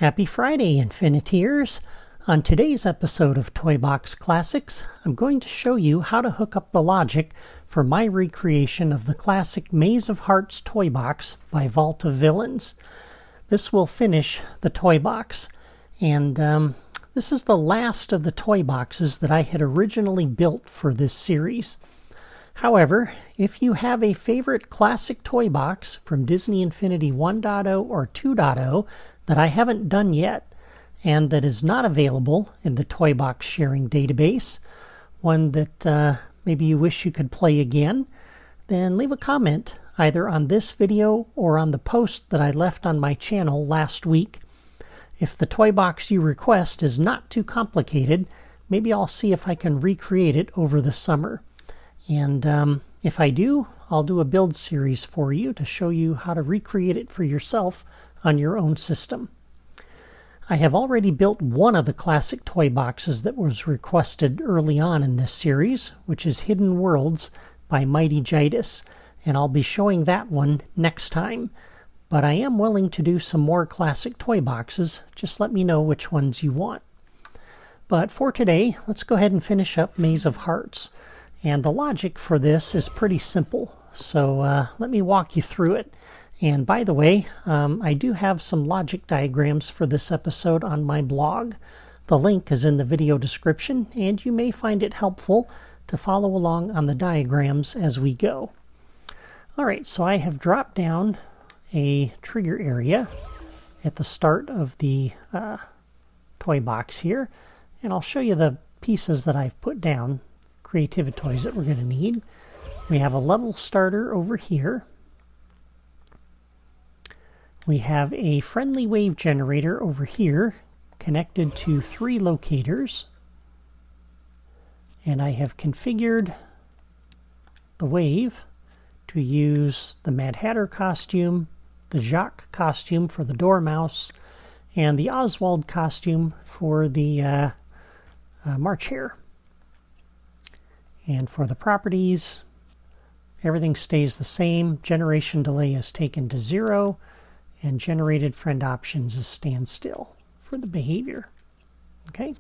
Happy Friday, Infiniteers! On today's episode of Toy Box Classics, I'm going to show you how to hook up the logic for my recreation of the classic Maze of Hearts toy box by Vault of Villains. This will finish the toy box, and this is the last of the toy boxes that I had originally built for this series. However, if you have a favorite classic toy box from Disney Infinity 1.0 or 2.0 that I haven't done yet, and that is not available in the toy box sharing database, one that maybe you wish you could play again, then leave a comment either on this video or on the post that I left on my channel last week. If the toy box you request is not too complicated, maybe I'll see if I can recreate it over the summer. And if I do, I'll do a build series for you to show you how to recreate it for yourself on your own system. I have already built one of the classic toy boxes that was requested early on in this series, which is Hidden Worlds by Mighty Gidas, and I'll be showing that one next time. But I am willing to do some more classic toy boxes. Just let me know which ones you want. But for today, let's go ahead and finish up Maze of Hearts. And the logic for this is pretty simple, so let me walk you through it. And by the way, I do have some logic diagrams for this episode on my blog. The link is in the video description, and you may find it helpful to follow along on the diagrams as we go. Alright, so I have dropped down a trigger area at the start of the toy box here, and I'll show you the pieces that I've put down. Creativity toys that we're going to need. We have a level starter over here. We have a friendly wave generator over here connected to 3 locators. And I have configured the wave to use the Mad Hatter costume, the Jacques costume for the Dormouse, and the Oswald costume for the March Hare. And for the properties, everything stays the same. Generation delay is taken to 0, and generated friend options is standstill for the behavior. Okay.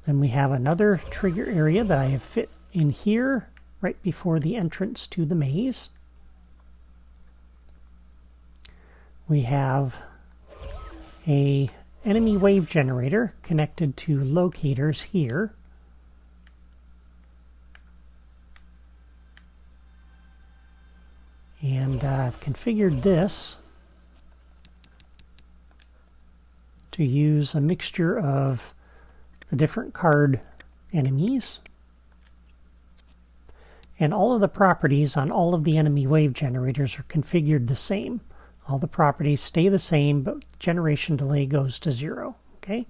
Then we have another trigger area that I have fit in here right before the entrance to the maze. We have a enemy wave generator connected to locators here. And I've configured this to use a mixture of the different card enemies. And all of the properties on all of the enemy wave generators are configured the same. All the properties stay the same, but generation delay goes to 0. Okay,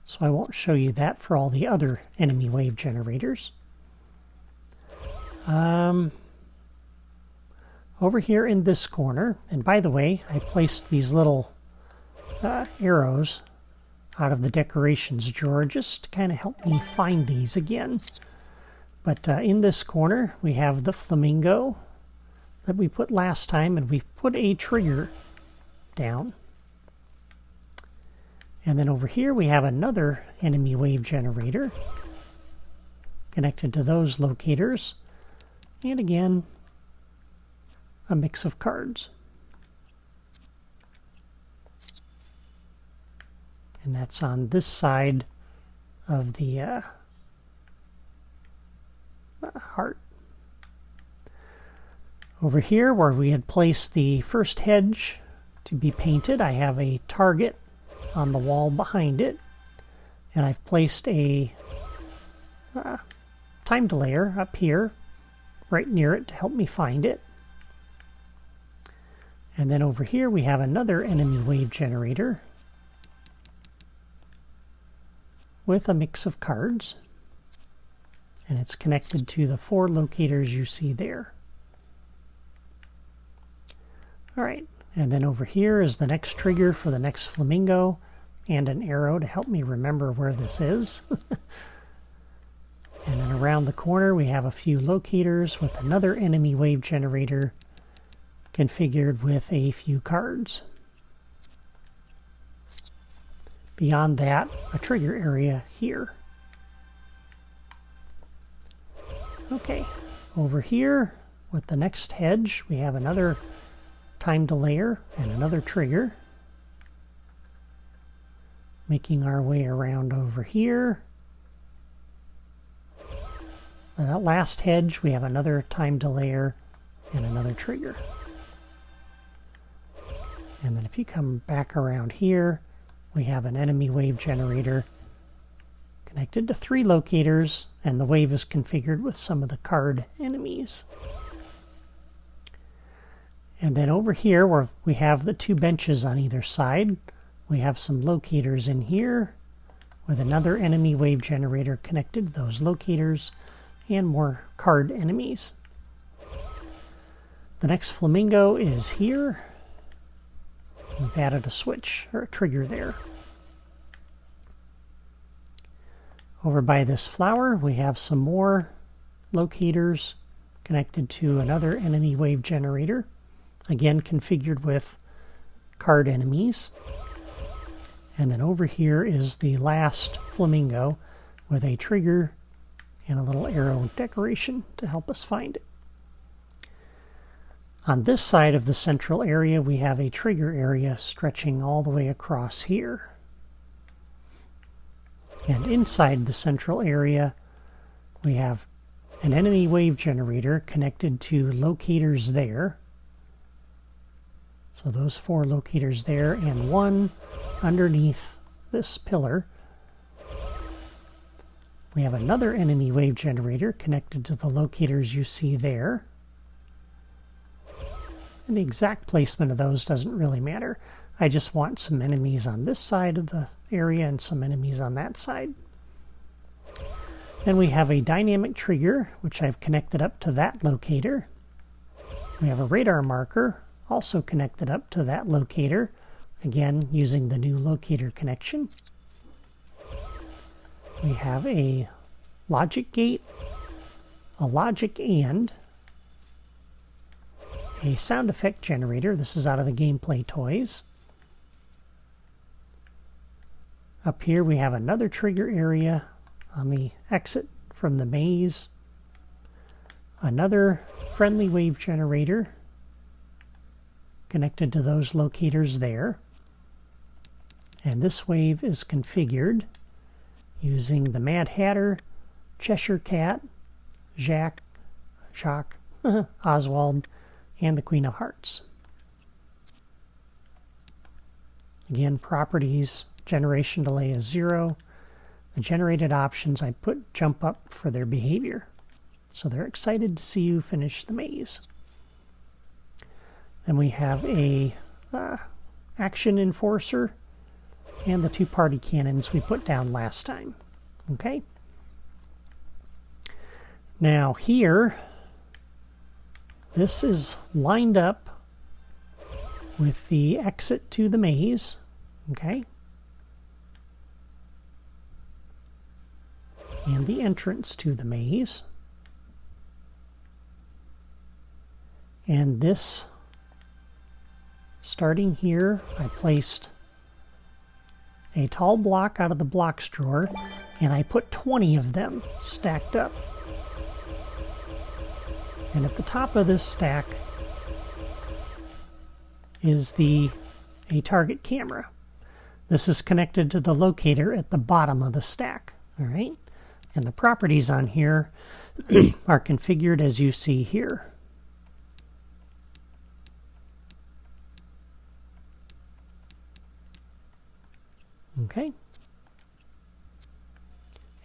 so I won't show you that for all the other enemy wave generators. Over here in this corner, and by the way, I placed these little arrows out of the decorations drawer just to kind of help me find these again. But in this corner, we have the flamingo that we put last time, and we've put a trigger down. And then over here, we have another enemy wave generator connected to those locators. And again, a mix of cards. And that's on this side of the heart. Over here, where we had placed the first hedge to be painted, I have a target on the wall behind it. And I've placed a time delayer up here, right near it, to help me find it. And then over here we have another enemy wave generator with a mix of cards. And it's connected to the 4 locators you see there. Alright, and then over here is the next trigger for the next flamingo, and an arrow to help me remember where this is. And then around the corner we have a few locators with another enemy wave generator configured with a few cards. beyond that, a trigger area here. Okay, over here with the next hedge, we have another time delayer and another trigger. Making our way around over here. That last hedge, we have another time delayer and another trigger. And then if you come back around here, we have an enemy wave generator connected to 3 locators, and the wave is configured with some of the card enemies. And then over here, where we have the 2 benches on either side, we have some locators in here with another enemy wave generator connected to those locators and more card enemies. The next flamingo is here. We've added a switch or a trigger there. Over by this flower, we have some more locators connected to another enemy wave generator, again configured with card enemies. And then over here is the last flamingo with a trigger and a little arrow decoration to help us find it. On this side of the central area, we have a trigger area stretching all the way across here. And inside the central area, we have an enemy wave generator connected to locators there. So those 4 locators there, and 1 underneath this pillar. We have another enemy wave generator connected to the locators you see there. And the exact placement of those doesn't really matter. I just want some enemies on this side of the area and some enemies on that side. Then we have a dynamic trigger, which I've connected up to that locator. We have a radar marker, also connected up to that locator, again using the new locator connection. We have a logic gate, a logic and, a sound effect generator. This is out of the Gameplay Toys. Up here we have another trigger area on the exit from the maze. Another friendly wave generator connected to those locators there. And this wave is configured using the Mad Hatter, Cheshire Cat, Jacques, Oswald, and the Queen of Hearts. Again, properties, generation delay is 0. The generated options, I put jump up for their behavior. So they're excited to see you finish the maze. Then we have a action enforcer and the 2 party cannons we put down last time. Okay? Now here, this is lined up with the exit to the maze, okay? And the entrance to the maze. And this, starting here, I placed a tall block out of the blocks drawer, and I put 20 of them stacked up. And at the top of this stack is a target camera. This is connected to the locator at the bottom of the stack. All right? And the properties on here are configured as you see here. Okay?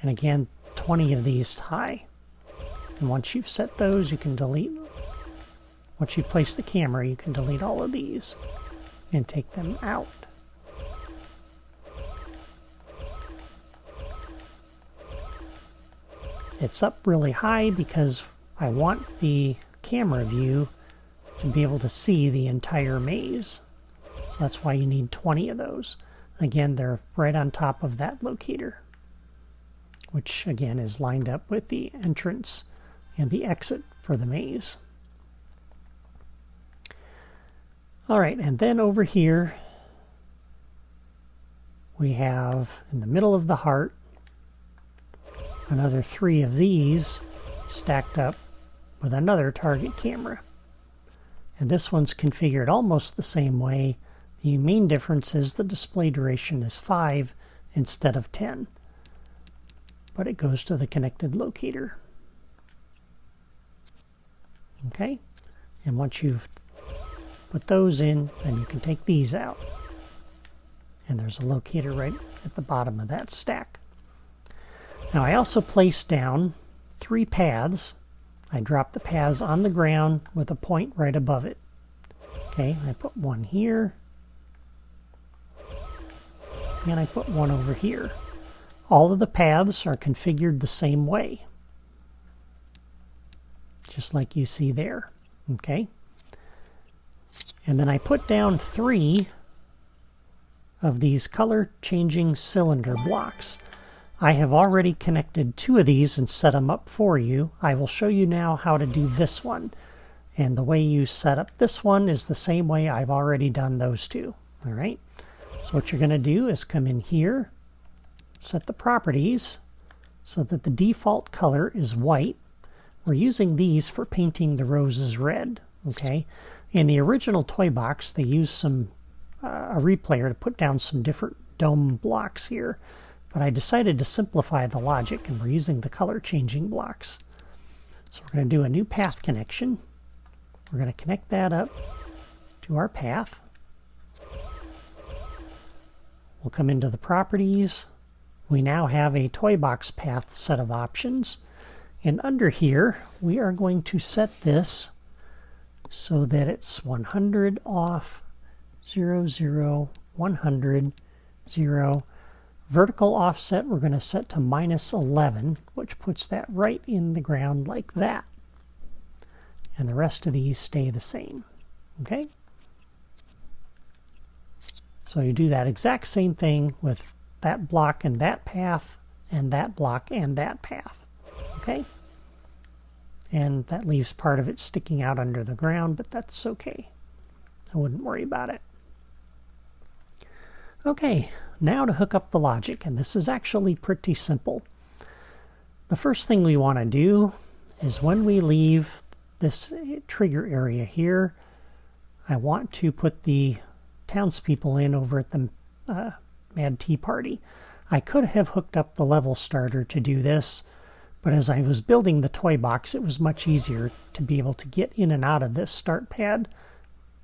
And again, 20 of these high. And once you've set those, you can delete. Once you place the camera, you can delete all of these and take them out. It's up really high because I want the camera view to be able to see the entire maze. So that's why you need 20 of those. Again, they're right on top of that locator, which again is lined up with the entrance and the exit for the maze. All right, and then over here we have in the middle of the heart another 3 of these stacked up with another target camera. And this one's configured almost the same way. The main difference is the display duration is 5 instead of 10. But it goes to the connected locator. Okay? And once you've put those in, then you can take these out. And there's a locator right at the bottom of that stack. Now I also placed down 3 paths. I dropped the paths on the ground with a point right above it. Okay, I put one here. And I put one over here. All of the paths are configured the same way. Just like you see there. Okay. And then I put down 3 of these color changing cylinder blocks. I have already connected 2 of these and set them up for you. I will show you now how to do this one. And the way you set up this one is the same way I've already done those 2. All right. So what you're going to do is come in here, set the properties so that the default color is white. We're using these for painting the roses red. Okay. In the original toy box, they used a replayer to put down some different dome blocks here. But I decided to simplify the logic, and we're using the color changing blocks. So we're going to do a new path connection. We're going to connect that up to our path. We'll come into the properties. We now have a toy box path set of options. And under here, we are going to set this so that it's 100 off, 0, 0, 100, 0. Vertical offset we're going to set to -11, which puts that right in the ground like that. And the rest of these stay the same. Okay? So you do that exact same thing with that block and that path, and that block and that path. Okay? And that leaves part of it sticking out under the ground, but that's okay. I wouldn't worry about it. Okay, now to hook up the logic, and this is actually pretty simple. The first thing we want to do is when we leave this trigger area here, I want to put the townspeople in over at the Mad Tea Party. I could have hooked up the level starter to do this, but as I was building the toy box, it was much easier to be able to get in and out of this start pad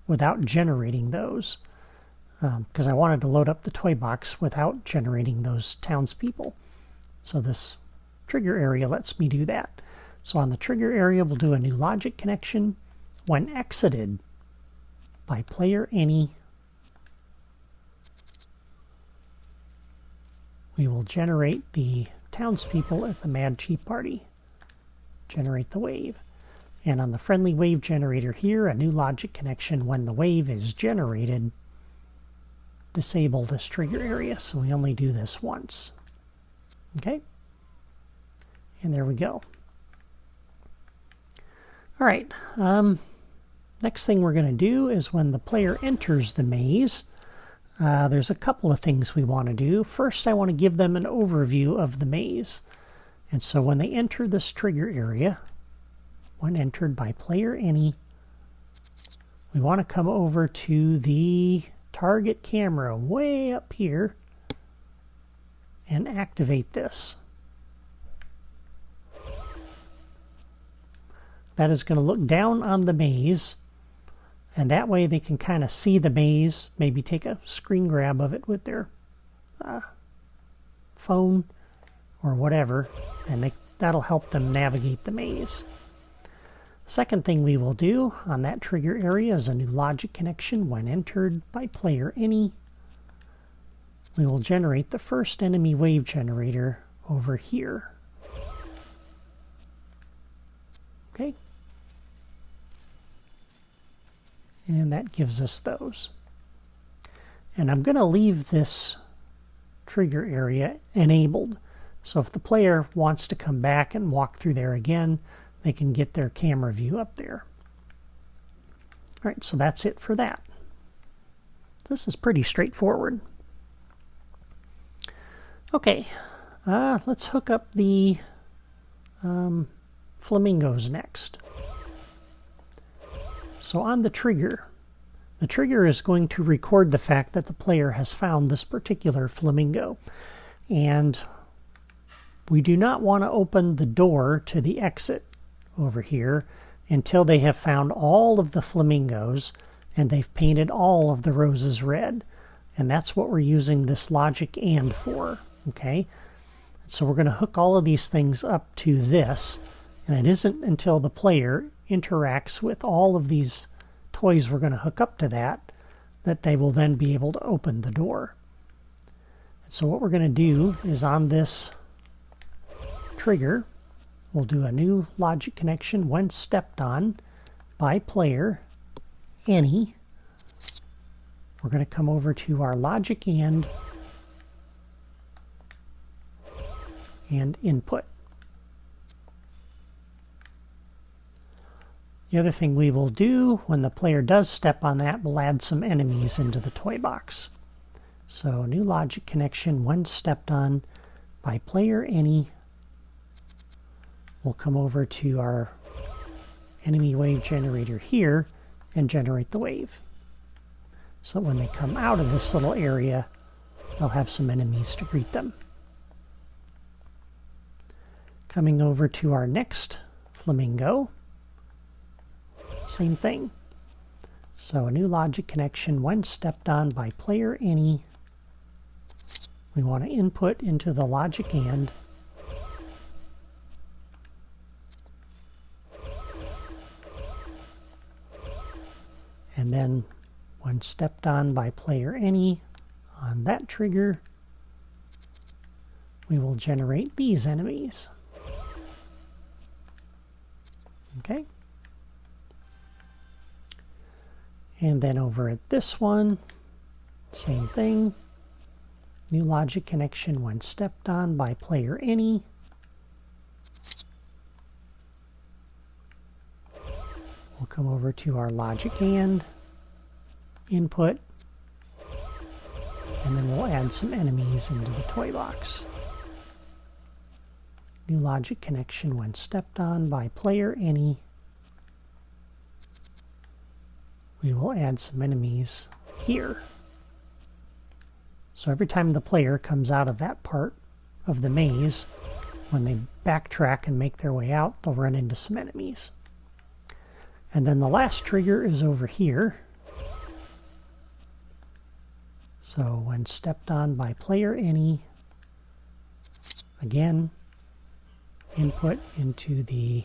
without generating those. Because I wanted to load up the toy box without generating those townspeople. So this trigger area lets me do that. So on the trigger area, we'll do a new logic connection. When exited by player any, we will generate the townspeople at the Mad Tea Party. Generate the wave. And on the friendly wave generator here, a new logic connection when the wave is generated. Disable this trigger area, so we only do this once. Okay? And there we go. All right. Next thing we're going to do is when the player enters the maze, there's a couple of things we want to do. First, I want to give them an overview of the maze. And so when they enter this trigger area, when entered by player any, we want to come over to the target camera way up here and activate this. That is going to look down on the maze, and that way they can kind of see the maze, maybe take a screen grab of it with their phone or whatever, and that'll help them navigate the maze. Second thing we will do on that trigger area is a new logic connection when entered by player any. We will generate the first enemy wave generator over here. Okay. And that gives us those. And I'm going to leave this trigger area enabled. So if the player wants to come back and walk through there again, they can get their camera view up there. All right, so that's it for that. This is pretty straightforward. Okay, let's hook up the flamingos next. So on the trigger is going to record the fact that the player has found this particular flamingo. And we do not want to open the door to the exit over here until they have found all of the flamingos and they've painted all of the roses red. And that's what we're using this logic and for, okay? So we're going to hook all of these things up to this, and it isn't until the player interacts with all of these toys we're going to hook up to that they will then be able to open the door. And so what we're going to do is on this trigger, we'll do a new logic connection when stepped on by player any. We're going to come over to our logic and input. The other thing we will do when the player does step on that, we'll add some enemies into the toy box. So new logic connection when stepped on by player any. We'll come over to our enemy wave generator here and generate the wave. So when they come out of this little area, they'll have some enemies to greet them. Coming over to our next flamingo, same thing. So a new logic connection when stepped on by player any. We want to input into the logic and. And then when stepped on by player any on that trigger, we will generate these enemies. Okay. And then over at this one, same thing. New logic connection when stepped on by player any. We'll come over to our logic and input, and then we'll add some enemies into the toy box. New logic connection when stepped on by player any. We will add some enemies here. So every time the player comes out of that part of the maze, when they backtrack and make their way out, they'll run into some enemies. And then the last trigger is over here. So when stepped on by player any, again, input into the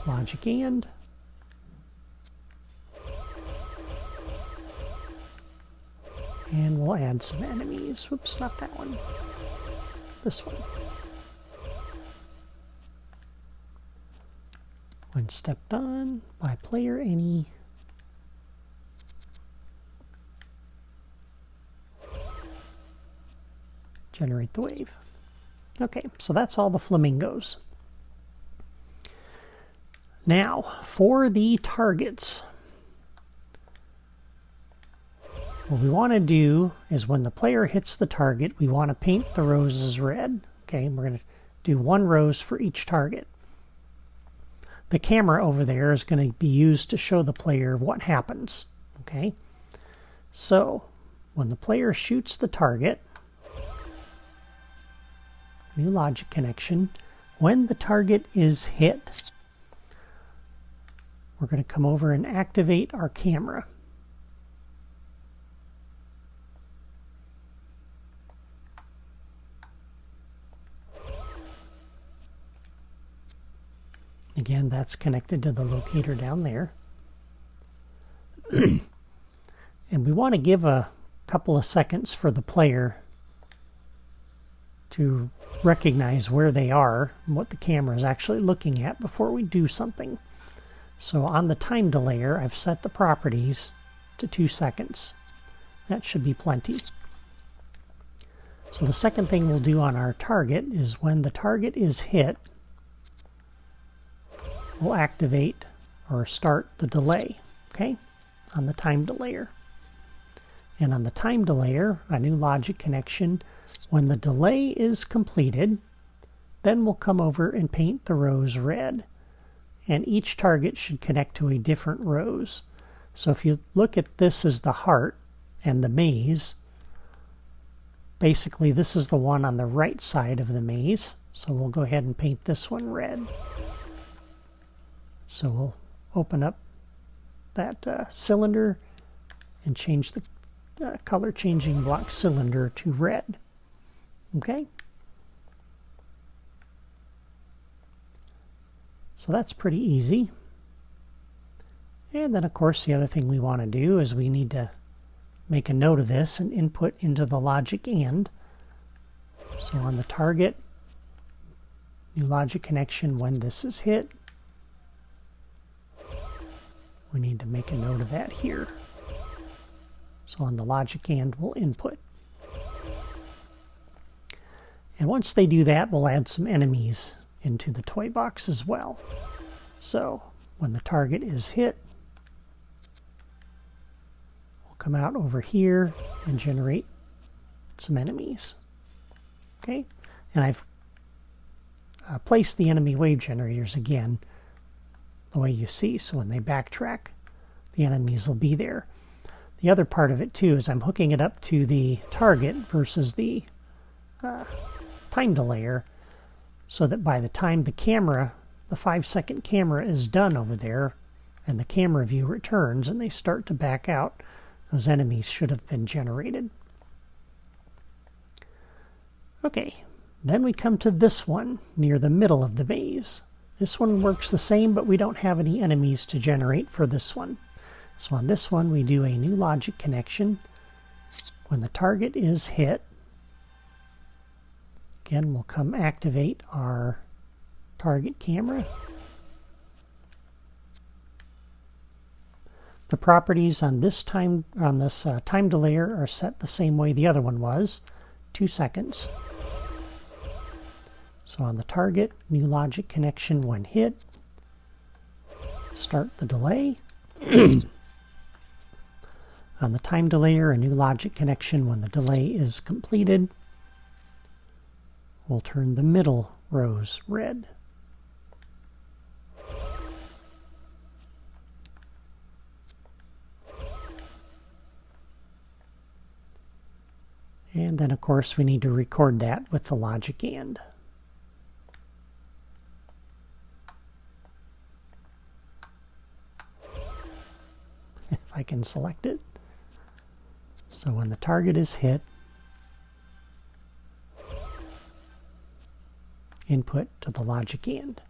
logic and. And we'll add some enemies. Whoops, not that one. This one. When stepped on by player any. Generate the wave. Okay, so that's all the flamingos. Now, for the targets. What we want to do is when the player hits the target, we want to paint the roses red. Okay, we're going to do one rose for each target. The camera over there is going to be used to show the player what happens. Okay, so when the player shoots the target, new logic connection, when the target is hit, we're going to come over and activate our camera. Again, that's connected to the locator down there. And we want to give a couple of seconds for the player to recognize where they are and what the camera is actually looking at before we do something. So on the time delayer, I've set the properties to 2 seconds. That should be plenty. So the second thing we'll do on our target is when the target is hit, we'll activate or start the delay, okay, on the time delayer. And on the time delayer, a new logic connection. When the delay is completed, then we'll come over and paint the rows red. And each target should connect to a different rows. So if you look at this as the heart and the maze, basically this is the one on the right side of the maze. So we'll go ahead and paint this one red. So we'll open up that cylinder and change the color changing block cylinder to red. Okay? So that's pretty easy. And then of course the other thing we want to do is we need to make a note of this and input into the logic AND. So on the target, new logic connection when this is hit. We need to make a note of that here. So on the logic AND we'll input. And once they do that, we'll add some enemies into the toy box as well. So when the target is hit, we'll come out over here and generate some enemies. Okay, and I've placed the enemy wave generators again the way you see, so when they backtrack, the enemies will be there. The other part of it too is I'm hooking it up to the target versus the time delayer, so that by the time the camera, the 5-second camera is done over there, and the camera view returns and they start to back out, those enemies should have been generated. Okay, then we come to this one near the middle of the maze. This one works the same, but we don't have any enemies to generate for this one. So on this one we do a new logic connection. When the target is hit, again we'll come activate our target camera. The properties on this time delayer are set the same way the other one was, 2 seconds. So on the target, new logic connection when hit. Start the delay. On the time delayer, a new logic connection when the delay is completed. We'll turn the middle rows red. And then of course we need to record that with the logic AND. If I can select it. So when the target is hit, input to the logic AND.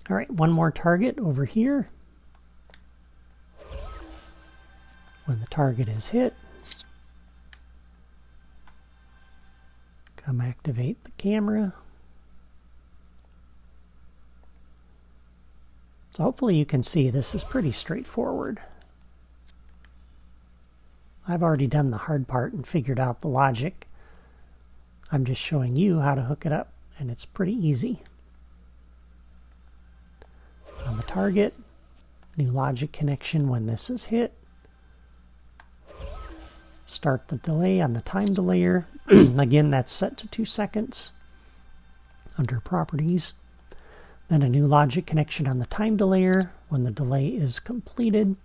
All right, one more target over here. When the target is hit, come activate the camera. So hopefully you can see this is pretty straightforward. I've already done the hard part and figured out the logic. I'm just showing you how to hook it up, and it's pretty easy. On the target, new logic connection when this is hit. Start the delay on the time delayer. Again, that's set to 2 seconds under properties. Then a new logic connection on the time delayer. When the delay is completed,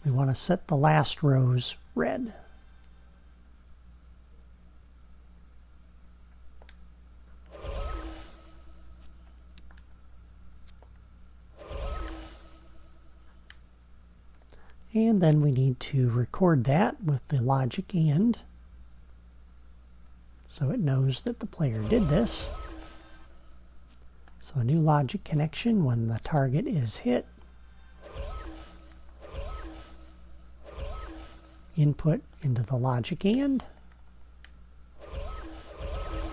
we want to set the last rows red. And then we need to record that with the logic AND, so it knows that the player did this. So a new logic connection when the target is hit. Input into the logic AND.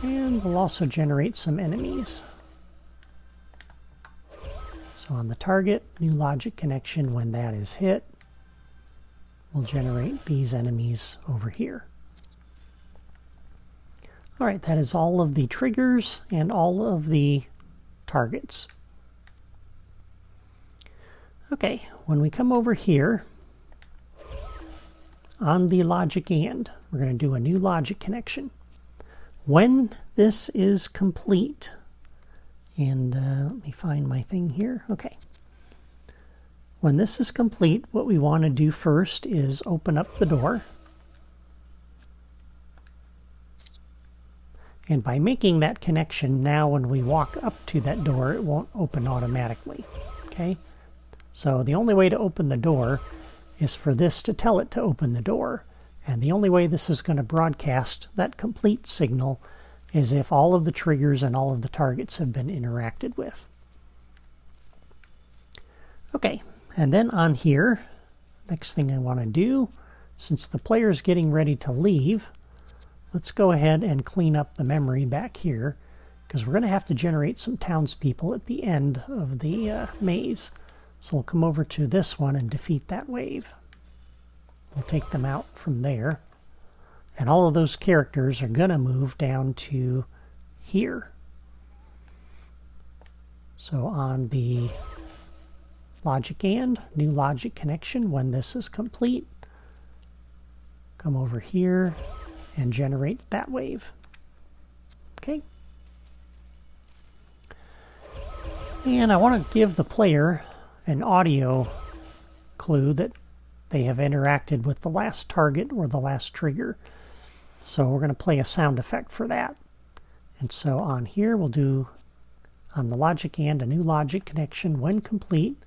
And we'll also generate some enemies. So on the target, new logic connection when that is hit. We'll generate these enemies over here. All right, that is all of the triggers and all of the targets. Okay, when we come over here, on the logic and, we're going to do a new logic connection. When this is complete, and let me find my thing here. Okay. When this is complete, what we want to do first is open up the door. And by making that connection, now when we walk up to that door, it won't open automatically. Okay? So the only way to open the door is for this to tell it to open the door. And the only way this is going to broadcast that complete signal is if all of the triggers and all of the targets have been interacted with. Okay, and then on here, next thing I want to do, since the player is getting ready to leave, let's go ahead and clean up the memory back here, because we're going to have to generate some townspeople at the end of the maze. So we'll come over to this one and defeat that wave. We'll take them out from there. And all of those characters are going to move down to here. So on the logic and, new logic connection, when this is complete, come over here and generate that wave. Okay. And I want to give the player an audio clue that they have interacted with the last target or the last trigger. So we're going to play a sound effect for that. And so on here we'll do, on the logic and, a new logic connection. When complete,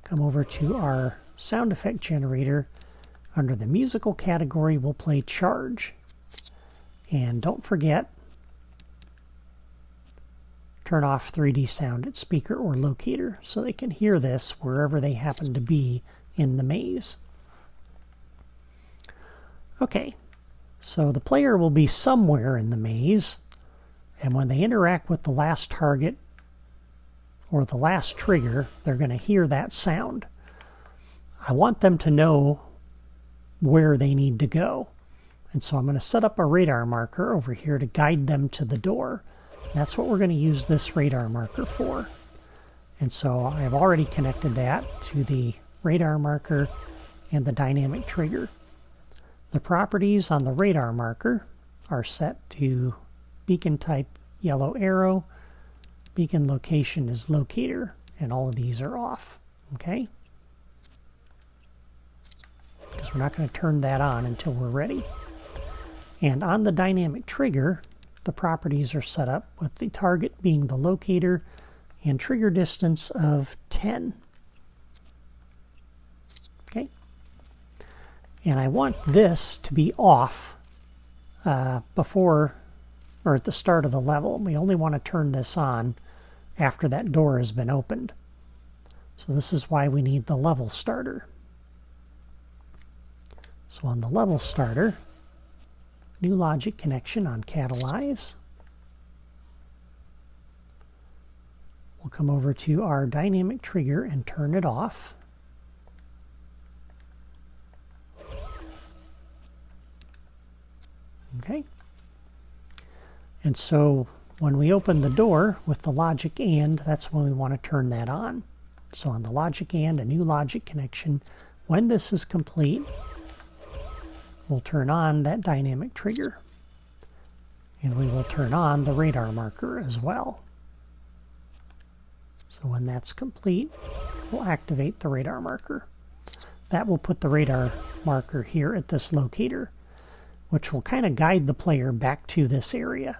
come over to our sound effect generator. Under the musical category, we'll play Charge. And don't forget, turn off 3D sound at speaker or locator so they can hear this wherever they happen to be in the maze. Okay, so the player will be somewhere in the maze, and when they interact with the last target or the last trigger, they're going to hear that sound. I want them to know where they need to go. And so I'm going to set up a radar marker over here to guide them to the door. That's what we're going to use this radar marker for. And so I've already connected that to the radar marker and the dynamic trigger. The properties on the radar marker are set to beacon type yellow arrow, beacon location is locator, and all of these are off. Okay? Because we're not going to turn that on until we're ready. And on the dynamic trigger, the properties are set up with the target being the locator and trigger distance of 10. Okay. And I want this to be off before or at the start of the level. We only want to turn this on after that door has been opened. So this is why we need the level starter. So on the level starter, new logic connection on catalyze. We'll come over to our dynamic trigger and turn it off. Okay. And so when we open the door with the logic and, that's when we want to turn that on. So on the logic and, a new logic connection, when this is complete, we'll turn on that dynamic trigger. And we will turn on the radar marker as well. So when that's complete, we'll activate the radar marker. That will put the radar marker here at this locator, which will kind of guide the player back to this area.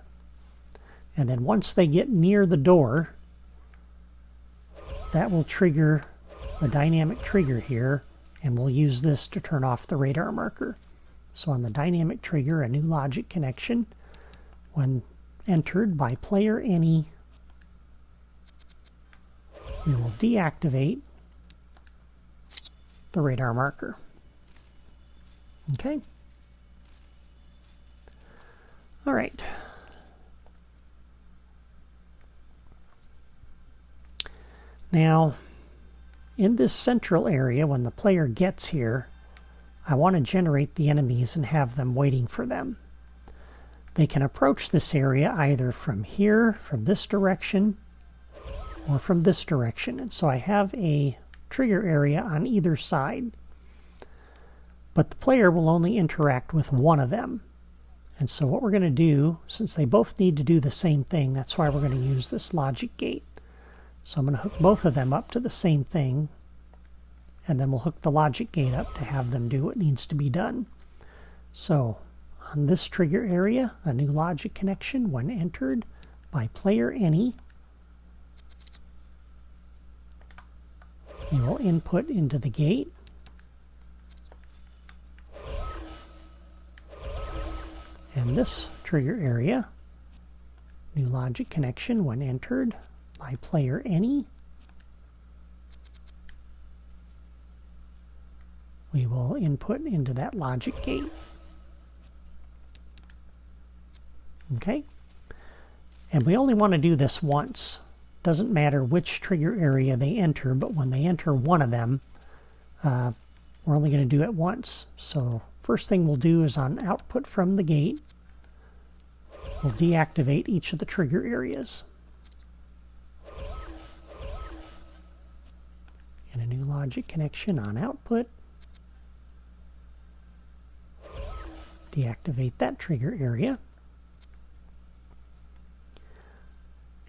And then once they get near the door, that will trigger the dynamic trigger here, and we'll use this to turn off the radar marker. So on the dynamic trigger, a new logic connection, when entered by player any, we will deactivate the radar marker. Okay? All right. Now, in this central area, when the player gets here, I want to generate the enemies and have them waiting for them. They can approach this area either from here, from this direction, or from this direction. And so I have a trigger area on either side. but the player will only interact with one of them. And so what we're going to do, since they both need to do the same thing, that's why we're going to use this logic gate. So I'm going to hook both of them up to the same thing, and then we'll hook the logic gate up to have them do what needs to be done. So on this trigger area, a new logic connection when entered by player any, we will input into the gate. And this trigger area, new logic connection when entered by player any, we will input into that logic gate. Okay? And we only want to do this once. Doesn't matter which trigger area they enter, but when they enter one of them, we're only going to do it once. So first thing we'll do is on output from the gate, we'll deactivate each of the trigger areas. And a new logic connection on output. Deactivate that trigger area.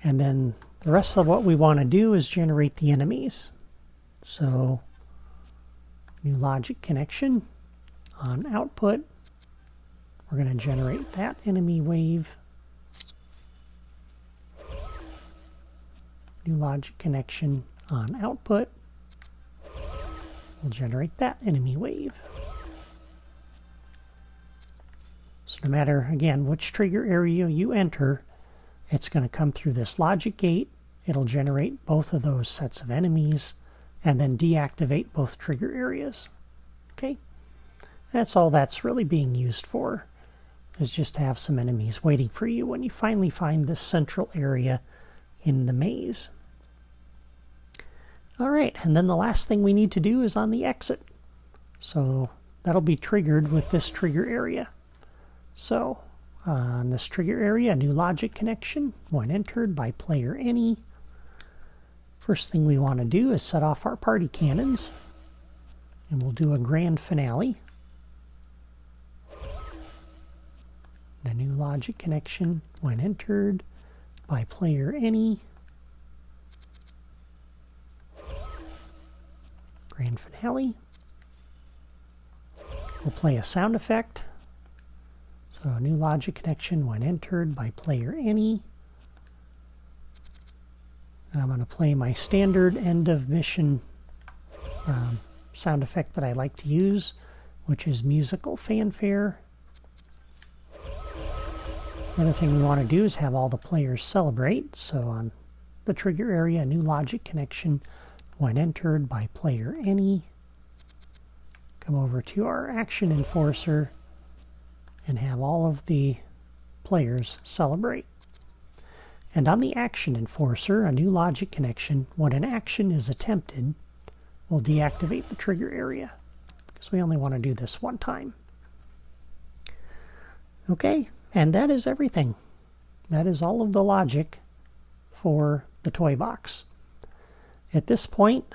And then the rest of what we want to do is generate the enemies. So new logic connection on output. We're going to generate that enemy wave. New logic connection on output. We'll generate that enemy wave. So no matter, again, which trigger area you enter, it's going to come through this logic gate. It'll generate both of those sets of enemies and then deactivate both trigger areas. Okay? That's all that's really being used for, is just to have some enemies waiting for you when you finally find this central area in the maze. All right, and then the last thing we need to do is on the exit. So that'll be triggered with this trigger area. So on this trigger area, a new logic connection when entered by player any. First thing we want to do is set off our party cannons, and we'll do a grand finale. A new logic connection when entered by player any. Grand finale. We'll play a sound effect. So a new logic connection when entered by player any. I'm going to play my standard end of mission sound effect that I like to use, which is musical fanfare. Another thing we want to do is have all the players celebrate. So on the trigger area, a new logic connection when entered by player any. Come over to our action enforcer and have all of the players celebrate. And on the action enforcer, a new logic connection when an action is attempted will deactivate the trigger area, because we only want to do this one time. Okay, and that is everything. That is all of the logic for the toy box. At this point,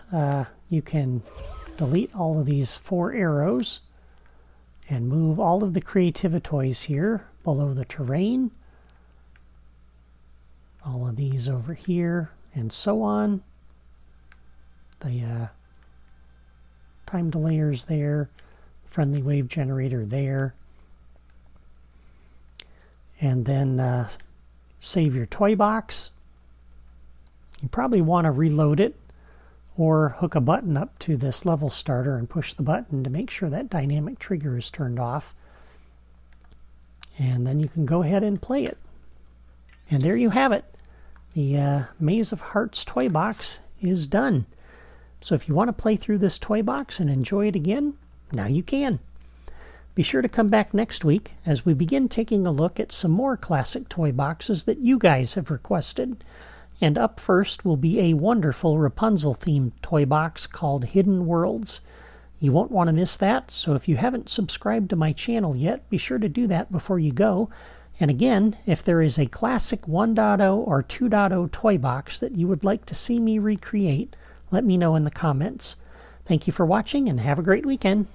you can delete all of these 4 arrows and move all of the Creativitoys here below the terrain. All of these over here, and so on. The time delayers there, friendly wave generator there. And then save your toy box. You probably want to reload it or hook a button up to this level starter and push the button to make sure that dynamic trigger is turned off. And then you can go ahead and play it. And there you have it. The Maze of Hearts toy box is done. So if you want to play through this toy box and enjoy it again, now you can. Be sure to come back next week as we begin taking a look at some more classic toy boxes that you guys have requested. And up first will be a wonderful Rapunzel-themed toy box called Hidden Worlds. You won't want to miss that, so if you haven't subscribed to my channel yet, be sure to do that before you go. And again, if there is a classic 1.0 or 2.0 toy box that you would like to see me recreate, let me know in the comments. Thank you for watching and have a great weekend.